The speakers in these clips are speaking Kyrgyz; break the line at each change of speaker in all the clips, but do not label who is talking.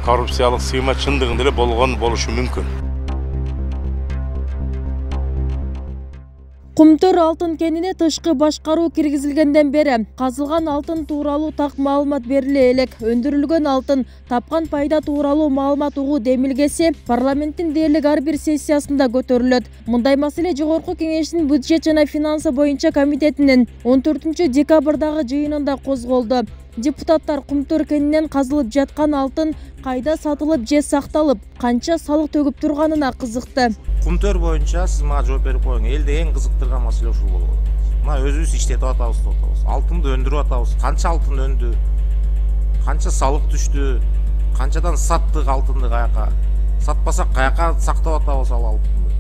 коррупциялык сыйма чындыгында эле болушу мүмкүн.
Кумтөр алтын кенine тышкы башкаруу киргизилгенден бери казылган алтын тууралуу так маалымат бериле элек. Өндүрүлгөн алтын тапкан пайда тууралуу маалымат угуу демилгеси парламенттин дээрлик ар бир сессиясында көтөрүлөт. Мындай маселе Жогорку Кеңештин бюджет жана финансы боюнча комитетинин 14 декабрдагы жыйынында козголду. Депутаттар Кумтөр кенинен казылып жаткан алтын кайда сатылып же сакталып, канча салык төгүп турганына кызыкты.
Кумтөр боюнча сиз мага жооп берип коюң. Элде эң кызыктырган маселе ушул болот. Мына өзүбүз иштетип атабыз деп атабыз. Алтынды өндүрүп атабыз. Канча алтын өндү? Канча салык түштү? Канчадан саттык алтынды каяка? Сатпасак каяка сактап атабыз ал алтынды?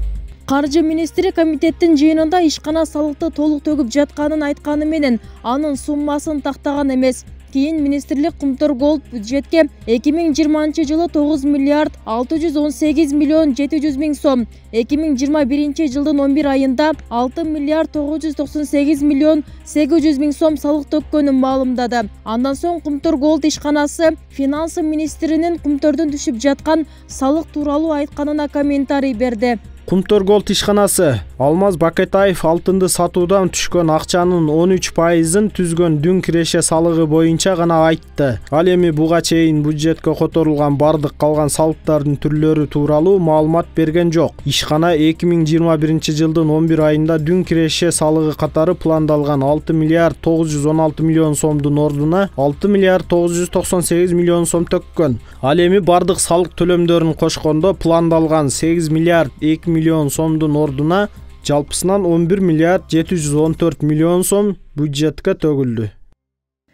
Каржы министри комитеттин жыйынында ишкана салыкты толук төгүп жатканын айтканы менен анын суммасын тактаган эмес. Кийин министрлик Кумтөр Голд бюджетке 2020 жылы 9 миллиард 618 миллион 700 миң сом, 2021 жылдын 11 айында 6 миллиард 998 миллион 800 миң сом салык төккөнүн маалымдады. Андан соң Кумтөр Голд ишканасы финансы министринин Кумтөрдөн түшүп жаткан салык тууралуу айтканына комментарий берди.
Кумтөр Голд ишканасы Алмаз Бакетаев алтынды сатуудан түшкөн акчанын 13%-ын түзгөн дүн киреше салыгы боюнча гана айтты. Ал эми буга чейин бюджетке которулган бардык калган салыктардын түрлөрү тууралуу маалымат берген жок. Ишкана 2021 жылдын 11 айында дүн киреше салыгы катары пландалган 6 миллиард 916 миллион сомдун ордуна 6 миллиард 998 миллион сом төккөн. Ал эми бардык салык төлөмдөрүн кошкондо пландалган 8 миллиард 2 миллион сомдун ордуна жалпысынан 11 миллиард 714 миллион сом бюджетке төгүлдү.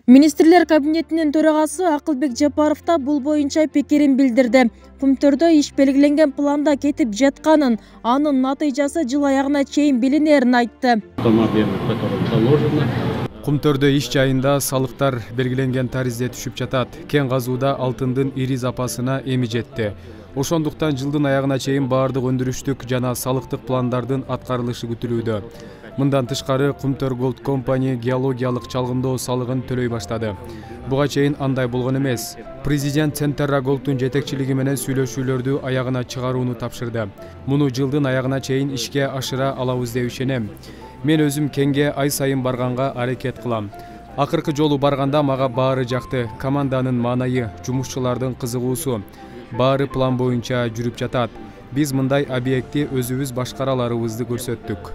Министрлер кабинетинин төрагасы Акылбек Жапаров да бул боюнча пикирин билдирди. Кумтөрдө иш белгиленген планда кетип жатканын, анын натыйжасы жыл аягына чейин билинерин айтты.
Кумтөрдө иш жайында салыктар белгиленген таризде түшүп жатат. Кен казууда алтындын ири запасына эми жетти. Ошондуктан жылдын аягына чейин баардык өндүрүштүк жана салыктык пландардын аткарылышы күтүлүүдө. Мындан тышкары Кумтөр Голд компания геологиялык чалгындоо салыгын төлөй баштады. Буга чейин андай болгон эмес. Президент Центерра Голдтун жетекчилиги менен сүйлөшүүлөрдү аягына чыгарууну тапшырды. Муну жылдын аягына чейин ишке ашыра алабыз деп ишенем. Мен өзүм кенге ай сайын барганга аракет кылам. Акыркы жолу барганда мага баары жакты. Команданын маанайы, жумушчулардын кызыгуусу, баары план боюнча жүрүп жатат. Биз мындай объектти өзүбүз башкара аларыбызды көрсөттүк.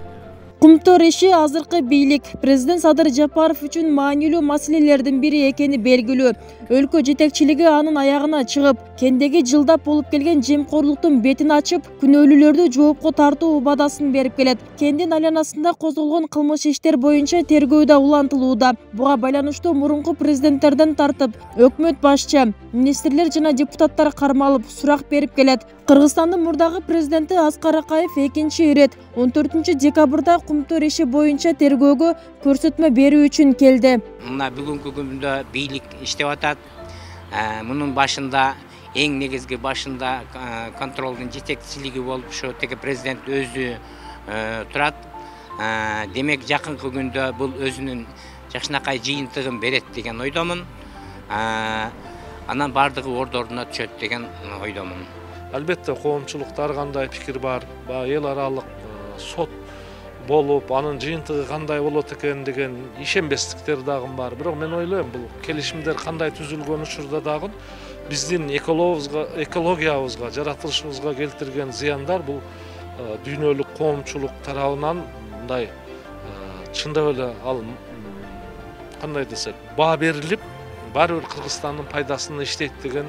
Кумтөр иши азыркы бийлик президент Садыр Жапаров үчүн маанилүү маселелердин бири экени белгилүү. Өлкө жетекчилиги анын аягына чыгып, кендеги жылдап болуп келген жемкорлуктун бетин ачып, күнөөлүүлөрдү жоопко тартуу убадасын берип келет. Кендин айланасында козголгон кылмыш иштер боюнча тергөө да улантылууда. Буга байланыштуу мурунку президенттерден тартып, өкмөт башчы, министрлер жана депутаттар кармалып, сурак берип келет. Кыргызстандын мурдагы президенти Аскар Акаев 2 ирет 14 декабрда Кумтөр иши боюнча тергөөгө көрсөтмө берүү үчүн келди.
Мына бүгүнкү күндө бийлик иштеп атат. Мунун башында эң негизги башында контролдун жетекчилиги болуп ошо теги президент өзү турат. Демек жакынкы күндө бул өзүнүн жакшынакай жыйынтыгын берет деген ойдомун. Анан бардыгы ордоруна түшөт деген ойдомун.
Албетте коомчулукта ар кандай пикир бар. Эл аралык сот болуп, анын жыйынтыгы кандай болот экен деген ишенбестиктер дагы бар. Бирок мен ойлойм, бул келишимдер кандай түзүлгөн учурда дагы биздин экологиябызга, жаратылышыбызга келтирген зыяндар бул дүйнөлүк коомчулук тарабынан мындай чындап эле ал кандай десек, баа берилип, баары бир Кыргызстандын пайдасына иштейт деген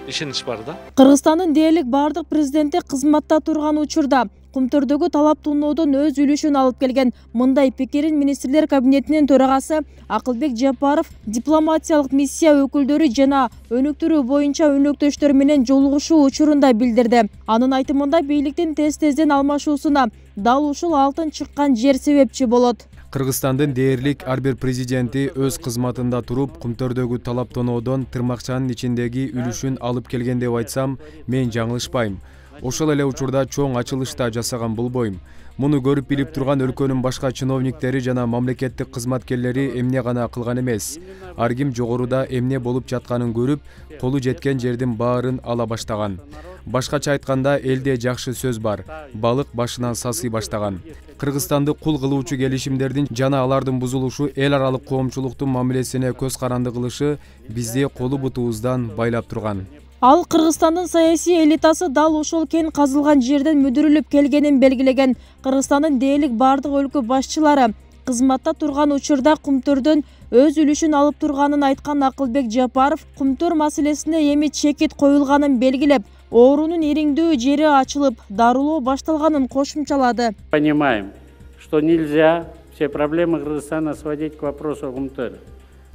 ишенич бар да.
Кыргызстандын дээрлик бардык президенти кызматта турган учурда Кумтөрдөгү талап туноодон өз үлүшүн алып келген. Мындай пикирин министрлер кабинетинин төрагасы Акылбек Жапаров дипломатиялык миссия өкүлдөрү жана өнүктүрүү боюнча өнөктөштөр менен жолугушуу учурунда билдирди. Анын айтымында бийликтин тез-тезден алмашуусуна дал ушул алтын чыккан жер себепчи болот.
Кыргызстандын дээрлик ар бир президенти өз кызматында туруп, Кумтөрдөгү талап тоноодон тырмакчанын ичиндеги үлүшүн алып келген деп айтсам, мен жаңылышпайм. Ошол эле учурда чоң ачылыш да жасаган болбойм. Муну көрүп билип турган өлкөнүн башка чиновниктери жана мамлекеттик кызматкерлери эмне гана кылган эмес. Ар ким жогоруда эмне болуп жатканын көрүп, колу жеткен жердин баарын ала баштаган. Башкача айтканда, элде жакшы сөз бар. Балык башынан сасый баштаган. Кыргызстанды кул кылуучу келишимдердин жана алардын бузулушу эл аралык коомчулуктун мамилесине көз каранды кылышы бизди колу бутубуздан байлап турган.
Ал Кыргызстандын саясий элитасы дал ошол кен казылган жерден мүдүрүлүп келгенин белгилеген. Кыргызстандын дээрлик бардык өлкө башчылары кызматта турган учурда Кумтөрдөн өз үлүшүн алып турганын айткан Акылбек Жапаров Кумтөр маселесине эми чекит коюлганын белгилеп, оорунун ириңдүү жери ачылып, дарылоо башталганын кошумчалады.
Понимаем, что нельзя все проблемы Кыргызстана сводить к вопросу Кумтөр.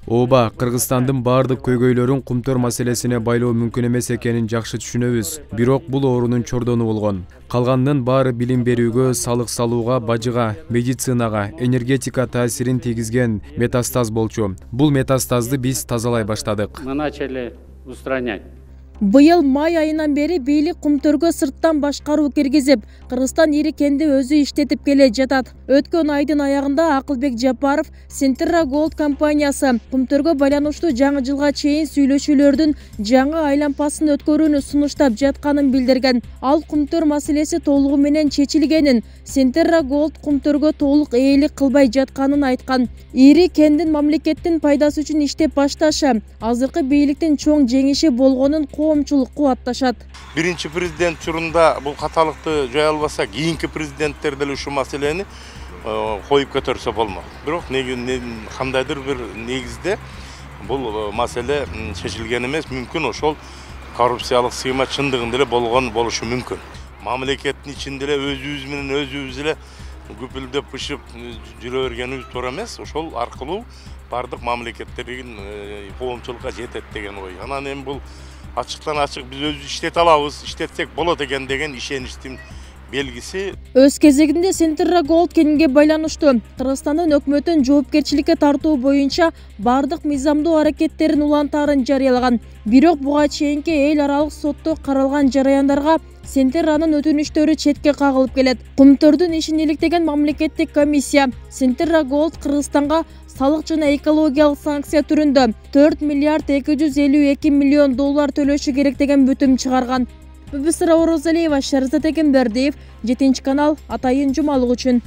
Ооба, Кыргызстандын бардык көйгөйлөрүн Кумтөр маселесине байлоо мүмкүн эмес экенин жакшы түшүнөбүз. Бирок бул оорунун чордону болгон. Калганынын баары билим берүүгө, салык салууга, бажыга, медицинага, энергетика таасирин тийгизген метастаз болчу. Бул метастазды биз тазалай баштадык.
Мы начали устранять.
Быйыл май айынан бери бийлик Кумтөргө сырттан башкаруу киргизип, Кыргызстан ири кенди өзү иштетип келе жатат. Өткөн айдын аягында Акылбек Жапаров Centerra Gold компаниясы Кумтөргө байланыштуу жаңы жылга чейин сүйлөшүүлөрдүн жаңы айлампасын өткөрүүнү сунуштап жатканын билдирген. Ал Кумтөр маселеси толугу менен чечилгенин, Centerra Gold Кумтөргө толук ээлик кылбай жатканын айткан. Ири кендин мамлекеттин пайдасы үчүн иштеп башташы азыркы бийликтин чоң жеңиши болгонун коомчулук кубатташат.
Биринчи президент учурунда бул каталыкты жая албаса, кийинки президенттер деле ушул маселени коюп көтөрсө болмок. Бирок кандайдыр бир негизде бул маселе чечилген эмес, мүмкүн ошол коррупциялык сыйма чындыгында эле болушу мүмкүн. Мамлекеттин ичинде эле өзүбүз менен өзүбүз эле күпүлдөп пышып жүрө бергенибиз туура эмес. Ошол аркылуу бардык мамлекеттердин коомчулукка жетет деген ой. Анан эми бул ачыктан ачык биз өзүбүз иштете алабыз, иштетсек болот экен деген ишеничтин белгиси.
Өз кезегинде Centerra Gold кенинге байланыштуу Кыргызстандын өкмөтүн жоопкерчиликке тартуу боюнча бардык мыйзамдуу аракеттерин улантаарын жарыялаган. Бирок буга чейинки эл аралык сотто каралган жараяндарга Centerra'нын өтүнүштөрү четке кагылып келет. Кумтөрдүн ишин иликтеген мамлекеттик комиссия Centerra Gold Кыргызстанга салык жана экологиялык санкция түрүндө 4 миллиард 252 миллион доллар төлөшү керек деген бүтүм чыгарган. Бүбүсара Орозалиева, Шарзат Экембердиев, 7 канал, Атайын жумалык үчүн.